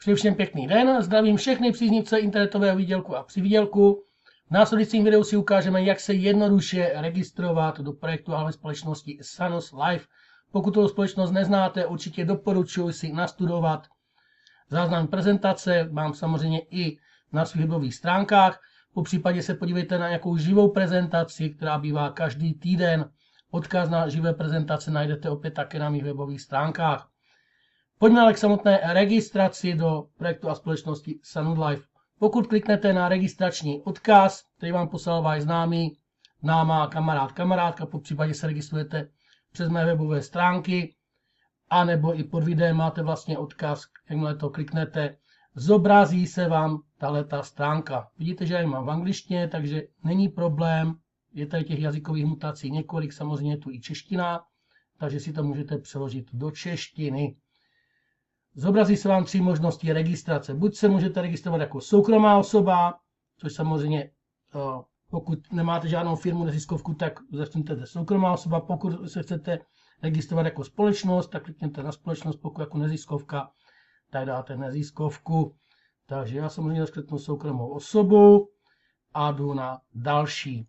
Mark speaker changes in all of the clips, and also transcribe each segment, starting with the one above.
Speaker 1: Přeji všem pěkný den, zdravím všechny příznivce internetového výdělku a přivýdělku. V následujícím videu si ukážeme, jak se jednoduše registrovat do projektu a společnosti Sanos Life. Pokud tu společnost neznáte, určitě doporučuji si nastudovat záznam prezentace, mám samozřejmě i na svých webových stránkách. Po případě se podívejte na nějakou živou prezentaci, která bývá každý týden. Odkaz na živé prezentace najdete opět také na mých webových stránkách. Pojďme ale k samotné registraci do projektu a společnosti Sanos Life. Pokud kliknete na registrační odkaz, který vám poslal váš známý, známá, kamarád, kamarádka, po případě se registrujete přes mé webové stránky, anebo i pod videem máte vlastně odkaz, jakmile to kliknete, zobrazí se vám tahleta stránka. Vidíte, že já ji mám v angličtině, takže není problém, je tady těch jazykových mutací několik, samozřejmě tu i čeština, takže si to můžete přeložit do češtiny. Zobrazí se vám 3 možnosti registrace. Buď se můžete registrovat jako soukromá osoba, což samozřejmě, pokud nemáte žádnou firmu, neziskovku, tak začněte soukromá osoba. Pokud se chcete registrovat jako společnost, tak klikněte na společnost, pokud jako neziskovka, tak dáte neziskovku. Takže já samozřejmě kliknu soukromou osobu a jdu na další.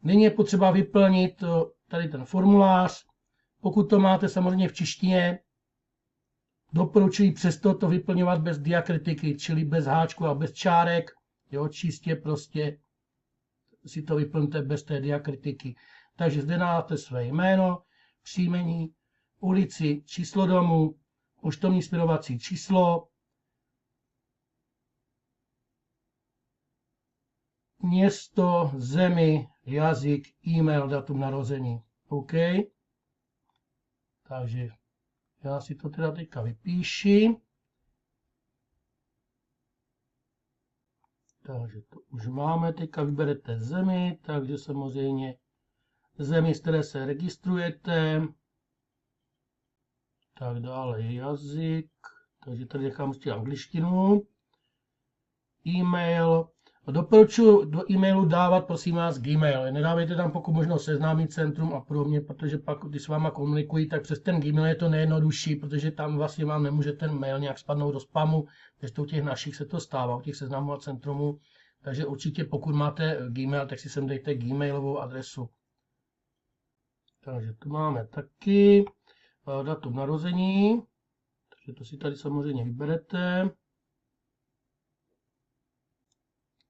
Speaker 1: Nyní je potřeba vyplnit tady ten formulář. Pokud to máte samozřejmě v češtině, doporučuji přesto to vyplňovat bez diakritiky, čili bez háčku a bez čárek. Jo, čistě prostě si to vyplňte bez té diakritiky. Takže zde dáte své jméno, příjmení, ulici, číslo domu, poštovní směrovací číslo, město, zemi, jazyk, e-mail, datum narození. OK. Takže já si to teda teďka vypíši. Takže to už máme. Teďka vyberete zemi, takže samozřejmě zemi, z které se registrujete. Tak dále jazyk. Takže tady nechám ještě angličtinu. E-mail. Doporučuji do e-mailu dávat, prosím vás, Gmail. Nedávejte tam pokud možno Seznámí centrum a podobně, protože pak, když s váma komunikují, tak přes ten Gmail je to nejjednodušší, protože tam vlastně vám nemůže ten mail nějak spadnout do spamu, takže u těch našich se to stává, u těch Seznamů a centrumů. Takže určitě pokud máte Gmail, tak si sem dejte Gmailovou adresu. Takže tu máme taky datum narození, takže to si tady samozřejmě vyberete.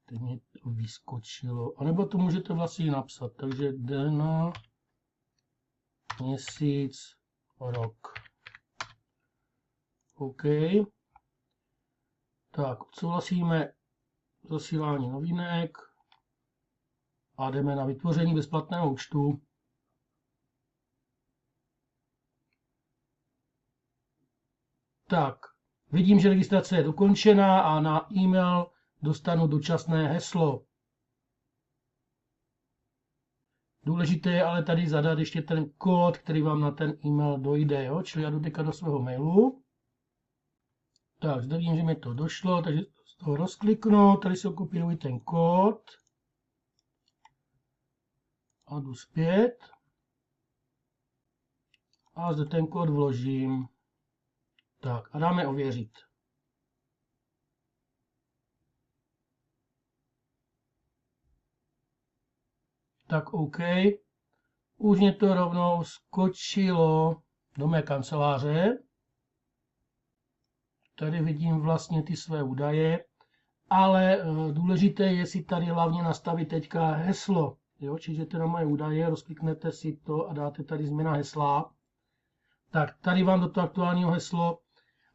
Speaker 1: Teď mě to vyskočilo. A nebo to můžete vlastně napsat. Takže den, měsíc, rok. OK. Tak, odsouhlasíme zasílání novinek a jdeme na vytvoření bezplatného účtu. Tak, vidím, že registrace je dokončena a na e-mail dostanu dočasné heslo. Důležité je ale tady zadat ještě ten kód, který vám na ten e-mail dojde. Jo? Čili já jdu teďka do svého mailu. Tak, zde vidím, že mi to došlo, takže z toho rozkliknu, tady si kopíruji ten kód. A jdu zpět. A zde ten kód vložím. Tak, a dáme ověřit. Tak OK, už mě to rovnou skočilo do mé kanceláře. Tady vidím vlastně ty své údaje, ale důležité je si tady hlavně nastavit teďka heslo. Jo? Čiže teda moje údaje, rozkliknete si to a dáte tady změna hesla. Tak tady vám do toho aktuálního heslo,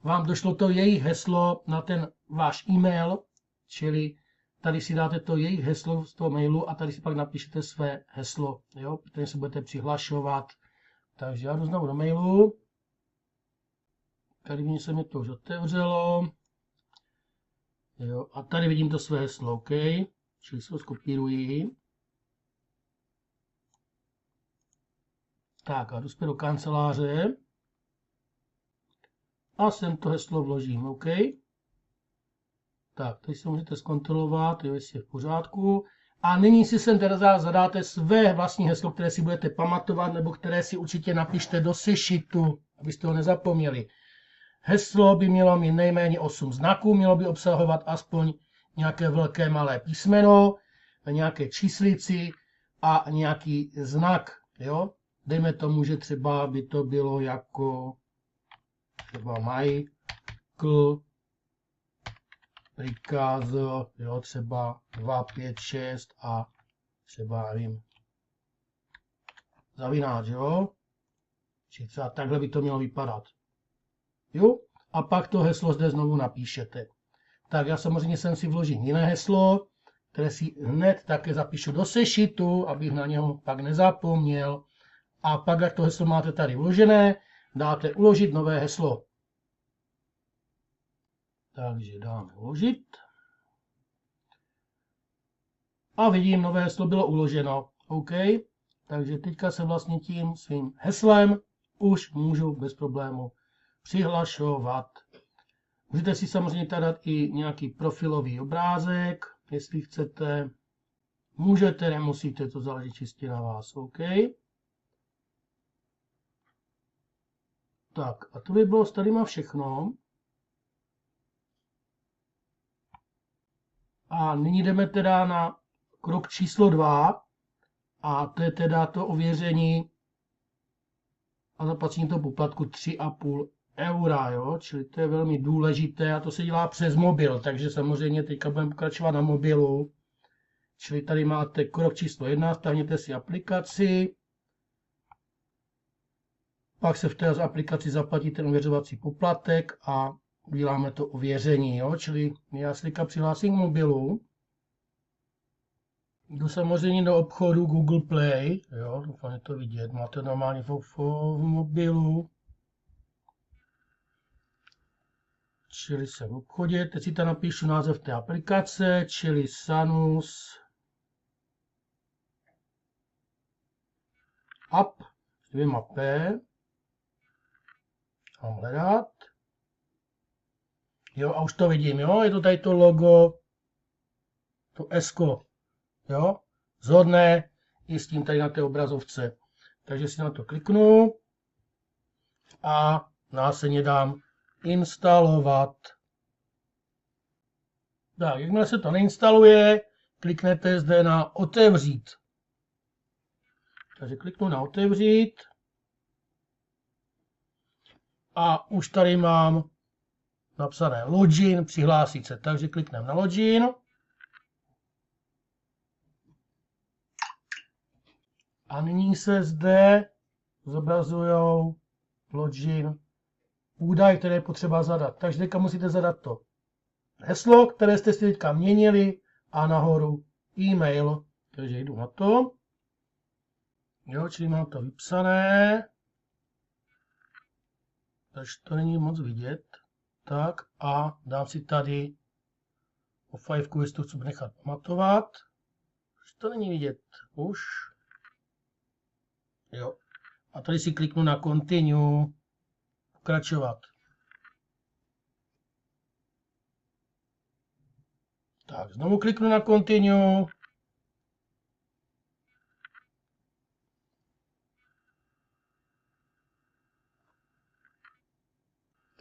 Speaker 1: vám došlo to jejich heslo na ten váš e-mail, čili tady si dáte to jejich heslo z toho mailu a tady si pak napíšete své heslo, jo, protože se budete přihlašovat. Takže já jdu znovu do mailu. Tady vidím, se mi to už otevřelo. Jo, a tady vidím to své heslo, OK. Čili se ho skopíruji. Tak a jdu zpět do kanceláře. A sem to heslo vložím, OK. Tak, teď si můžete zkontrolovat, jestli je v pořádku. A nyní si sem teda zadáte své vlastní heslo, které si budete pamatovat, nebo které si určitě napište do sešitu, abyste ho nezapomněli. Heslo by mělo mít nejméně 8 znaků, mělo by obsahovat aspoň nějaké velké malé písmeno, nějaké číslici a nějaký znak. Jo? Dejme tomu, že třeba by to bylo jako třeba Michael Ricardo, jo, třeba 2, 5, 6 a třeba, nevím, zavináč, jo? Či třeba takhle by to mělo vypadat. Jo? A pak to heslo zde znovu napíšete. Tak já samozřejmě jsem si vložil jiné heslo, které si hned také zapíšu do sešitu, abych na něho pak nezapomněl. A pak, jak to heslo máte tady vložené, dáte uložit nové heslo. Takže dáme uložit. A vidím, nové heslo bylo uloženo. OK. Takže teďka se vlastně tím svým heslem už můžu bez problému přihlašovat. Můžete si samozřejmě tady dát i nějaký profilový obrázek, jestli chcete. Můžete, nemusíte, to záleží čistě na vás. OK. Tak a to by bylo s tadyma všechno. A nyní jdeme teda na krok číslo 2. A to je teda to ověření a zaplacení toho poplatku 3,5 eura, jo? Čili to je velmi důležité a to se dělá přes mobil, takže samozřejmě teďka budeme pokračovat na mobilu. Čili tady máte krok číslo 1, stáhněte si aplikaci, pak se v té aplikaci zaplatí ten ověřovací poplatek a uděláme to ověření, jo? Čili já se teďka přihlásím k mobilu. Jdu samozřejmě do obchodu Google Play, jo, doufám, je to vidět, máte normálně v mobilu. Čili jsem v obchodě, teď si tam napíšu název té aplikace, čili Sanus App s 2 P. Mám hledat. Jo, a už to vidím, jo, je to tady to logo, to S-ko. Jo, zhodné i s tím tady na té obrazovce. Takže si na to kliknu a následně dám instalovat. Tak, jakmile se to neinstaluje, kliknete zde na otevřít. Takže kliknu na otevřít a už tady mám napsané login, přihlásit se. Takže klikneme na login. A nyní se zde zobrazují login údaj, které je potřeba zadat. Takže teďka musíte zadat to heslo, které jste si teďka měnili a nahoru e-mail. Takže jdu na to. Jo, čili mám to vypsané. Takže to není moc vidět. Tak a dám si tady o 5, jestli to chci nechat pamatovat. To není vidět už. Jo. A tady si kliknu na Continue, pokračovat. Tak, znovu kliknu na Continue.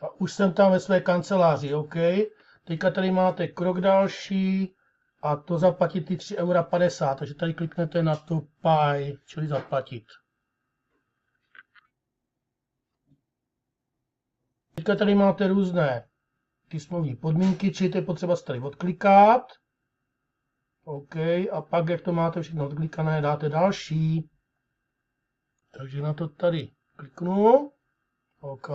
Speaker 1: A už jsem tam ve své kanceláři, OK. Teďka tady máte krok další a to zaplatit ty 3,50 €, takže tady kliknete na to Pay, čili zaplatit. Teďka tady máte různé ty smluvní podmínky, čili to je potřeba se tady odklikat. OK, a pak, jak to máte všechno odklikané, dáte další. Takže na to tady kliknu. OK.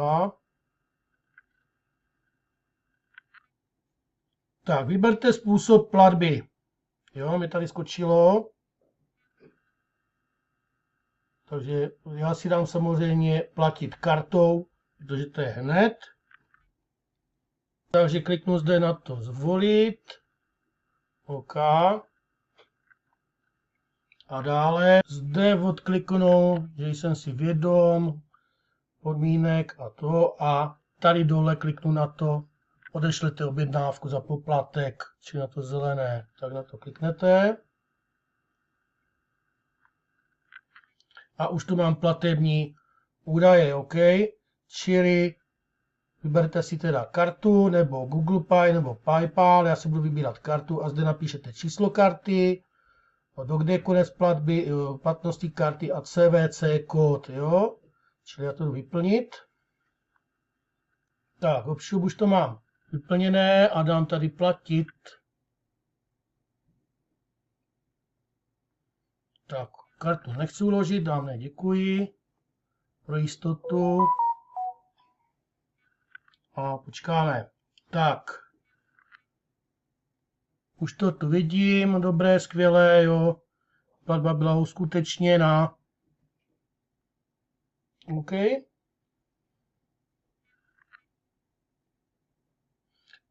Speaker 1: Tak, vyberte způsob platby. Jo, mi tady skočilo. Takže já si dám samozřejmě platit kartou, protože to je hned. Takže kliknu zde na to zvolit. OK. A dále zde odkliknu, že jsem si vědom podmínek a to. A tady dole kliknu na to, odešlete objednávku za poplatek, či na to zelené. Tak na to kliknete. A už tu mám platební údaje, OK? Čili Vyberte si teda kartu, nebo Google Pay, nebo PayPal. Já si budu vybírat kartu a zde napíšete číslo karty, dokdy je konec platby, platnosti karty a CVC kód, jo. Čili já to jdu vyplnit. Tak, opšup, už to mám vyplněné a dám tady platit. Tak, kartu nechci uložit, dám ne, děkuji. Pro jistotu. A počkáme. Tak. Už to tu vidím, dobré, skvělé, jo. Platba byla uskutečněna. OK.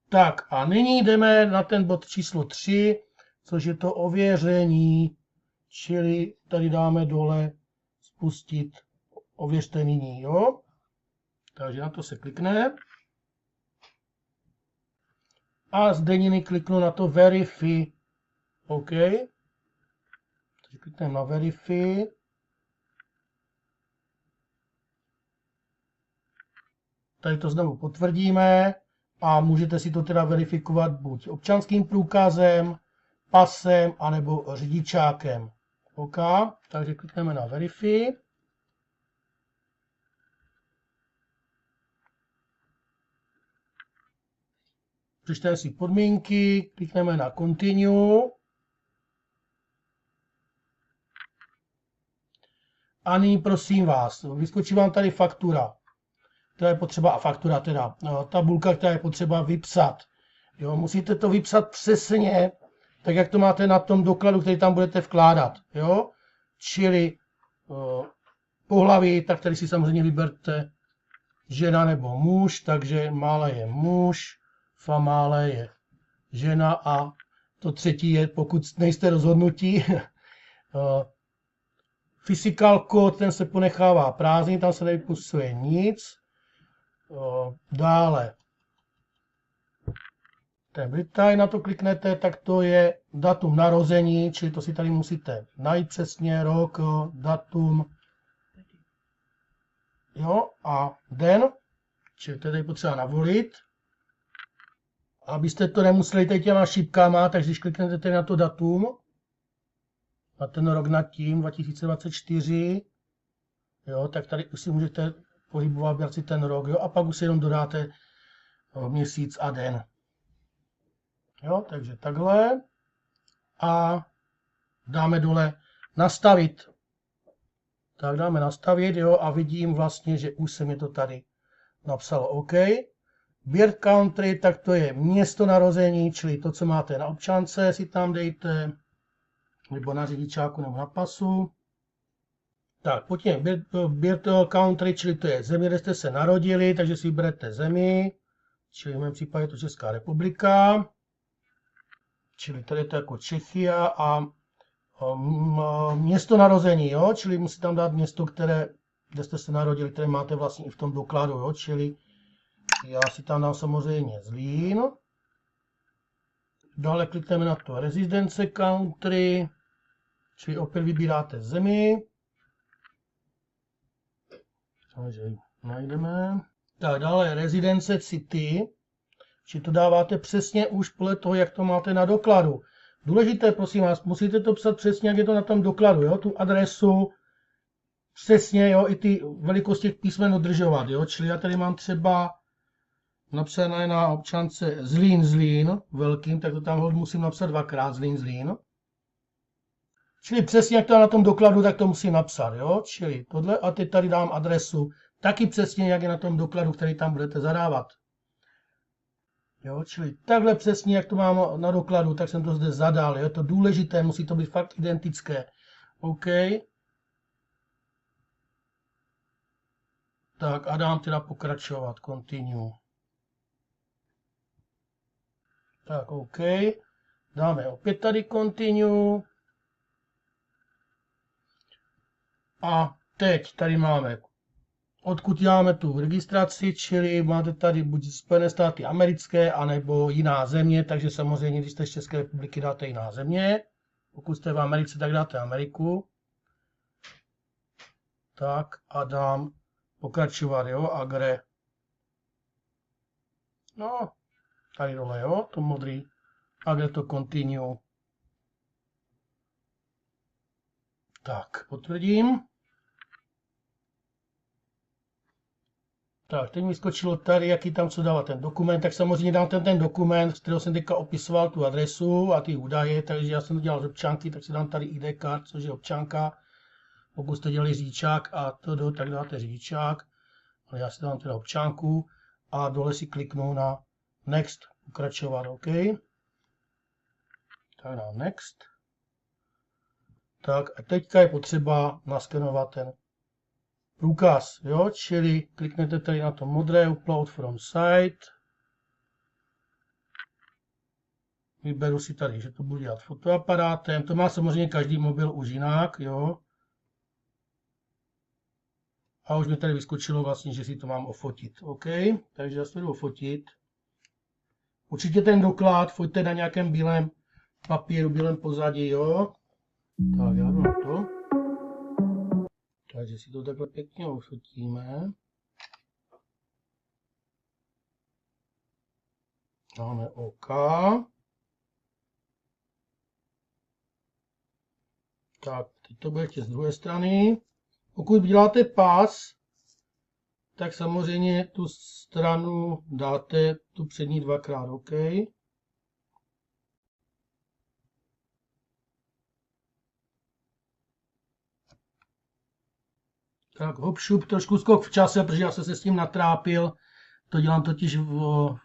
Speaker 1: Tak a nyní jdeme na ten bod číslo 3, což je to ověření, čili tady dáme dole spustit ověřte nyní, jo. Takže na to se klikne. A zde nyní kliknu na to Verify. OK. Takže klikneme na Verify. Tady to znovu potvrdíme a můžete si to teda verifikovat buď občanským průkazem, pasem, anebo řidičákem. OK. Takže klikneme na Verify. Přečteme si podmínky, klikneme na Continue. A nyní prosím vás, vyskočí vám tady faktura, která je potřeba, faktura teda, tabulka, která je potřeba vypsat. Jo, musíte to vypsat přesně, tak jak to máte na tom dokladu, který tam budete vkládat. Jo? Čili pohlaví, tak tady si samozřejmě vyberte žena nebo muž, takže Mále je muž, Famále je žena a to třetí je, pokud nejste rozhodnutí, physical code, ten se ponechává prázdný, tam se nevypisuje nic. Dále, ten Britaj, na to kliknete, tak to je datum narození, čili to si tady musíte najít přesně, rok, datum, jo, a den, čili to je tady potřeba navolit. Abyste to nemuseli tady těma šipkama, takže když kliknete tady na to datum, na ten rok nad tím, 2024, jo, tak tady už si můžete pohybovat, vybrat si ten rok, jo, a pak už si jenom dodáte měsíc a den. Jo, takže takhle. A dáme dole nastavit. Tak dáme nastavit, jo, a vidím vlastně, že už se mi to tady napsalo OK. Birth country, tak to je město narození, čili to, co máte na občance, si tam dejte, nebo na řidičáku, nebo na pasu. Tak, potom birth country, čili to je země, kde jste se narodili, takže si vyberete zemi, čili v mém případě je to Česká republika, čili tady je to jako Čechia a město narození, jo, čili musíte tam dát město, kde jste se narodili, které máte vlastně i v tom dokladu, jo, čili já si tam dám samozřejmě Zlín. Dále klikneme na to Residence Country, čili opět vybíráte zemi. Takže najdeme. Tak dále Residence City, čili to dáváte přesně už podle toho, jak to máte na dokladu. Důležité, prosím vás, musíte to psat přesně, jak je to na tom dokladu, jo, tu adresu, přesně, jo, i ty velikosti těch písmen dodržovat, jo, čili já tady mám třeba napsané na občance Zlín, velkým, tak to tam musím napsat dvakrát, Zlín. Čili přesně jak to je na tom dokladu, tak to musím napsat, jo, čili tohle a teď tady dám adresu, taky přesně jak je na tom dokladu, který tam budete zadávat. Jo, čili takhle přesně, jak to mám na dokladu, tak jsem to zde zadal, jo, je to důležité, musí to být fakt identické. OK. Tak a dám teda pokračovat, continue. Tak, OK. Dáme opět tady continue. A teď tady máme, odkud děláme tu registraci, čili máte tady buď Spojené státy americké, anebo jiná země, takže samozřejmě, když jste z České republiky, dáte jiná země. Pokud jste v Americe, tak dáte Ameriku. Tak a dám pokračovat, jo, agre. No, tady dole, jo, to modrý. A kde to continue. Tak, potvrdím. Tak, teď mi skočilo tady, jaký tam co dává ten dokument, tak samozřejmě dám ten dokument, z kterého jsem teďka opisoval tu adresu a ty údaje, takže já jsem to dělal z občanky, tak si dám tady ID card, což je občanka. Pokud jste dělali řidičák a to, tak dáte řidičák, ale já si dám teda občanku a dole si kliknu na Next, pokračovat, OK. Tak dám Next. Tak a teďka je potřeba naskenovat ten průkaz, jo, čili kliknete tady na to modré Upload from site. Vyberu si tady, že to budu dělat fotoaparátem, to má samozřejmě každý mobil už jinak, jo. A už mi tady vyskočilo vlastně, že si to mám ofotit, OK, takže já si to jdu ofotit. Určitě ten doklad foťte na nějakém bílém papíru, bílém pozadí, jo. Tak já jdu na to. Takže si to takhle pěkně ofotíme. Dáme OK. Tak, teď to bude ještě z druhé strany. Pokud děláte pas, tak samozřejmě tu stranu dáte tu přední dvakrát, OK. Tak hop šup, trošku skok v čase, protože já jsem se s tím natrápil. To dělám totiž v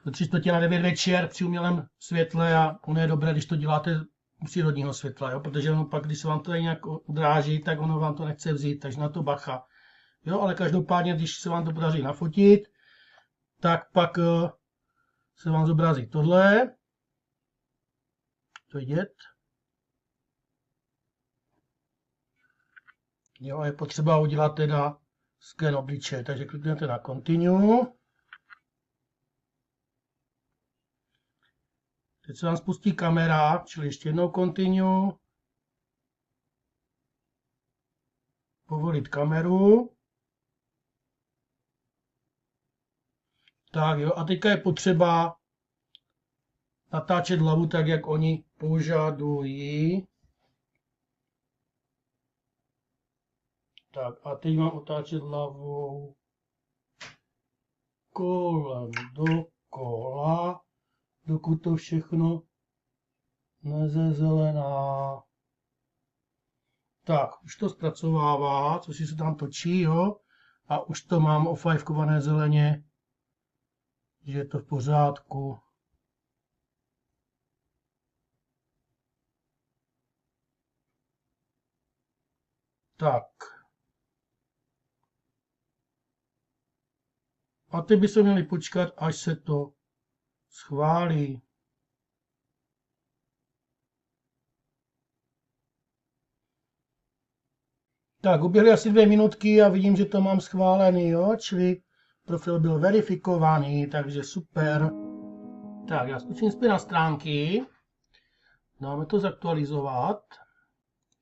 Speaker 1: 8:45 večer při umělém světle a ono je dobré, když to děláte u přírodního světla, jo? Protože ono pak, když se vám to tady nějak udráží, tak ono vám to nechce vzít, takže na to bacha. Jo, ale každopádně, když se vám to podaří nafotit, tak pak se vám zobrazí tohle. To vidět. Jo, a je potřeba udělat teda sken obličeje, takže kliknete na Continue. Teď se vám spustí kamera, čili ještě jednou Continue. Povolit kameru. Tak jo, a teďka je potřeba natáčet hlavu tak, jak oni požadují. Tak a teď mám otáčet hlavou kolem dokola, dokud to všechno nezezelená. Tak, už to zpracovává, což se tam točí, jo. A už to mám ofajfkované zeleně, že je to v pořádku. Tak. A teď by se měli počkat, až se to schválí. Tak, uběhly asi 2 minutky a vidím, že to mám schválený, jo, čili profil byl verifikovaný, takže super. Tak, já skočím zpět na stránky, dáme to zaktualizovat,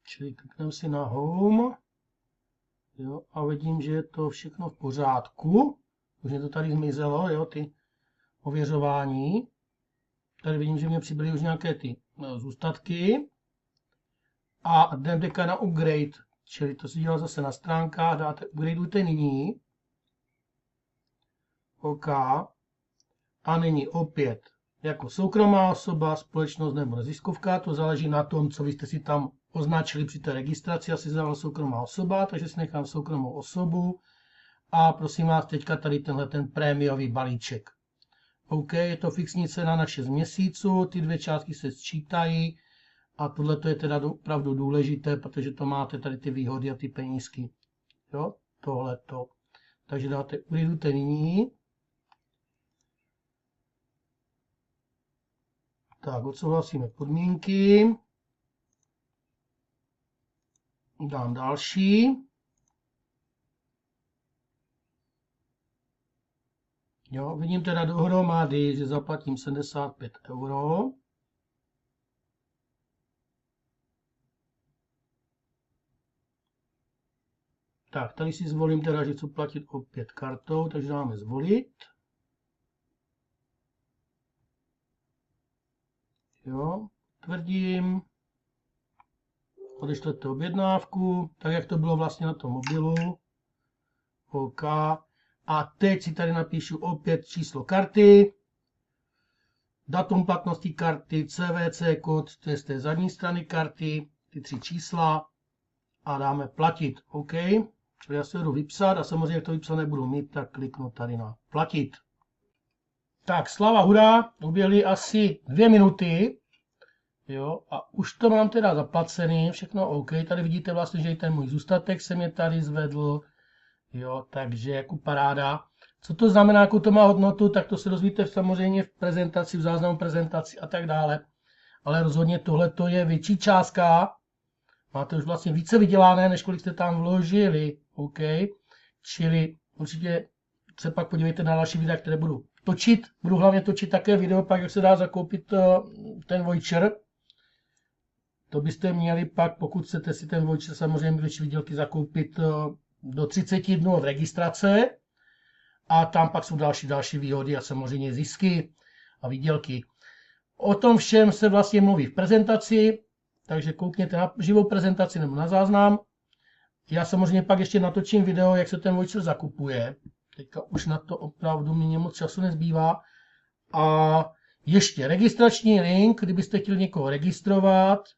Speaker 1: čili klikneme si na Home, jo, a vidím, že je to všechno v pořádku, už mě to tady zmizelo, jo, ty ověřování. Tady vidím, že mě přibyly už nějaké ty zůstatky a jdeme teďka na upgrade. Čili to si dělá zase na stránkách, dáte upgradeujte nyní. OK. A nyní opět jako soukromá osoba, společnost nebo neziskovka, to záleží na tom, co vy jste si tam označili při té registraci. Já si zadal soukromá osoba, takže si nechám soukromou osobu. A prosím vás, teďka tady tenhle ten prémiový balíček. OK, je to fixní cena na 6 měsíců, ty 2 částky se sčítají. A tohle je teda opravdu důležité, protože to máte tady ty výhody a ty penízky. Jo, tohleto. Takže dáte upgradeujte nyní. Tak, odsouhlasíme podmínky. Dám další. Jo, vidím teda dohromady, že zaplatím 75 €. Tak, tady si zvolím teda, že chci platit opět kartou, takže dáme zvolit. Jo, tvrdím, odešlete objednávku, tak jak to bylo vlastně na tom mobilu. OK. A teď si tady napíšu opět číslo karty, datum platnosti karty, CVC kód, to je z té zadní strany karty, ty 3 čísla a dáme platit. OK. Čili já se jdu vypsat a samozřejmě, jak to vypsat nebudu mít, tak kliknu tady na platit. Tak, slava hurá, uběhly asi 2 minuty. Jo, a už to mám teda zaplacený, všechno OK. Tady vidíte vlastně, že i ten můj zůstatek se mě tady zvedl. Jo, takže jako paráda. Co to znamená, jakou to má hodnotu, tak to se dozvíte samozřejmě v prezentaci, v záznamu prezentaci a tak dále. Ale rozhodně tohle je větší částka. Máte už vlastně více vydělané, než kolik jste tam vložili. OK. Čili určitě se pak podívejte na další videa, které budu točit. Budu hlavně točit také video, pak jak se dá zakoupit ten voucher. To byste měli pak, pokud chcete si ten voucher samozřejmě větší výdělky zakoupit do 30 dnů od registrace. A tam pak jsou další výhody a samozřejmě zisky a výdělky. O tom všem se vlastně mluví v prezentaci, takže koukněte na živou prezentaci nebo na záznam. Já samozřejmě pak ještě natočím video, jak se ten voucher zakupuje. Teďka už na to opravdu mě moc času nezbývá. A ještě registrační link, kdybyste chtěli někoho registrovat,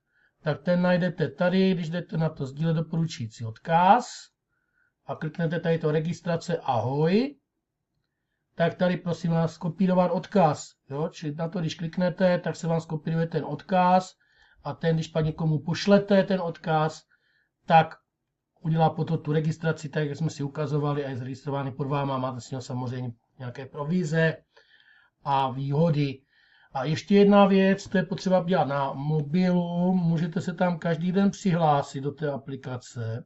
Speaker 1: tak ten najdete tady, když jdete na to sdílet doporučující odkaz a kliknete tady to registrace ahoj, tak tady prosím vás kopírovat odkaz. Jo? Čili na to, když kliknete, tak se vám skopíruje ten odkaz a ten, když pak někomu pošlete ten odkaz, tak udělá potom tu registraci, tak jak jsme si ukazovali a je zaregistrovaný pod váma, máte s něho samozřejmě nějaké provize a výhody. A ještě jedna věc, to je potřeba dělat na mobilu, můžete se tam každý den přihlásit do té aplikace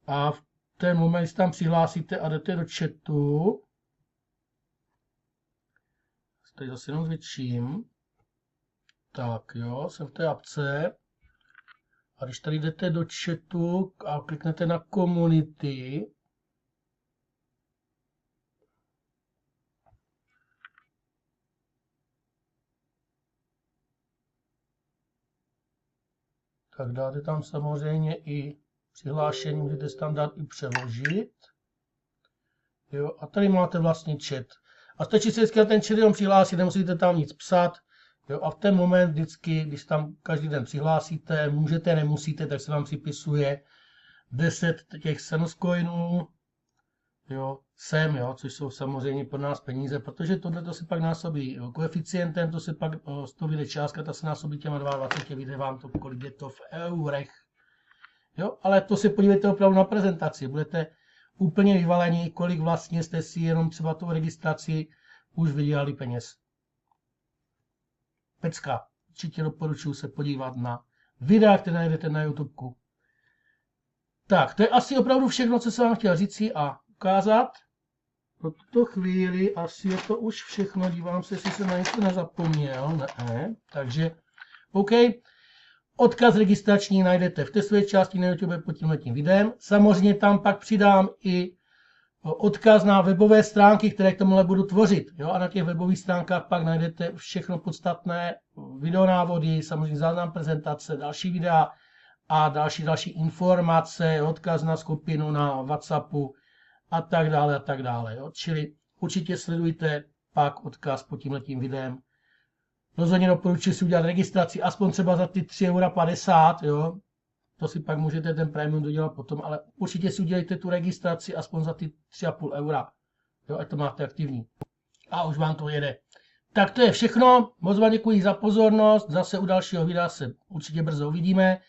Speaker 1: a v ten moment, když tam přihlásíte a jdete do chatu, tady zase jenom zvětším, tak jo, jsem v té apce a když tady jdete do chatu a kliknete na community, tak dáte tam samozřejmě i přihlášení, můžete si tam dát i přeložit. Jo, a tady máte vlastně chat. A stačí se vždycky na ten chat jenom přihlásit, nemusíte tam nic psat. Jo, a v ten moment vždycky, když tam každý den přihlásíte, můžete, nemusíte, tak se vám připisuje 10 těch Sanos coinů, jo, sem, jo, což jsou samozřejmě pro nás peníze, protože tohle se pak násobí koeficientem, to se pak z toho vyjde částka, ta se násobí těma 22, vyjde vám to, kolik je to v eurech. Jo, ale to si podívejte opravdu na prezentaci, budete úplně vyvalení, kolik vlastně jste si jenom třeba tou registraci už vydělali peněz. Pecka. Určitě doporučuji se podívat na videa, které najdete na YouTube. Tak, to je asi opravdu všechno, co jsem vám chtěl říci a ukázat. Pro tuto chvíli asi je to už všechno. Dívám se, jestli jsem na něco nezapomněl. Ne. Takže, OK. Odkaz registrační najdete v té své části na YouTube pod tímhletím videem. Samozřejmě tam pak přidám i odkaz na webové stránky, které k tomuhle budu tvořit. Jo? A na těch webových stránkách pak najdete všechno podstatné, videonávody, samozřejmě záznam prezentace, další videa a další informace, odkaz na skupinu na WhatsAppu a tak dále a tak dále. Jo? Čili určitě sledujte pak odkaz pod tímhletím videem. Rozhodně doporučuji si udělat registraci, aspoň třeba za ty 3,50 €, jo. To si pak můžete ten premium dodělat potom, ale určitě si udělejte tu registraci aspoň za ty 3,5 €, jo, ať to máte aktivní. A už vám to jede. Tak to je všechno, moc vám děkuji za pozornost, zase u dalšího videa se určitě brzo uvidíme.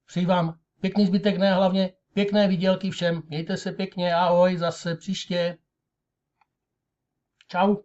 Speaker 1: Přeji vám pěkný zbytek dne, hlavně pěkné výdělky všem, mějte se pěkně, ahoj, zase příště. Čau.